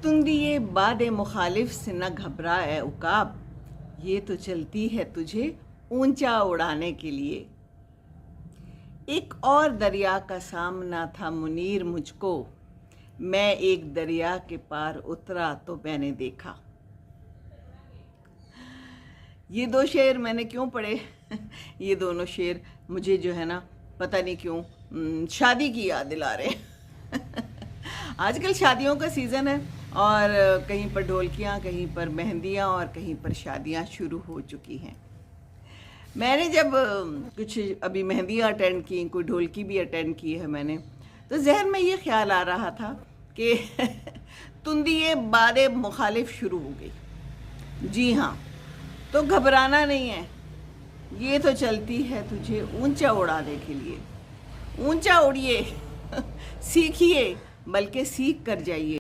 तुंदिए बादे मुखालिफ से न घबरा ए उकाब, ये तो चलती है तुझे ऊंचा उड़ाने के लिए। एक और दरिया का सामना था मुनीर मुझको, मैं एक दरिया के पार उतरा तो मैंने देखा। ये दो शेर मैंने क्यों पढ़े? ये दोनों शेर मुझे जो है ना, पता नहीं क्यों शादी की याद दिला रहे हैं। आजकल शादियों का सीज़न है और कहीं पर ढोलकियाँ, कहीं पर मेहंदियाँ और कहीं पर शादियाँ शुरू हो चुकी हैं। मैंने जब कुछ अभी मेहंदियाँ अटेंड की, कोई ढोलकी भी अटेंड की है मैंने, तो जहन में ये ख्याल आ रहा था कि तुंदिए बादे मुखालिफ शुरू हो गई। जी हाँ, तो घबराना नहीं है, ये तो चलती है तुझे ऊंचा उड़ाने के लिए। ऊंचा उड़िए, सीखिए, बल्कि सीख कर जाइए।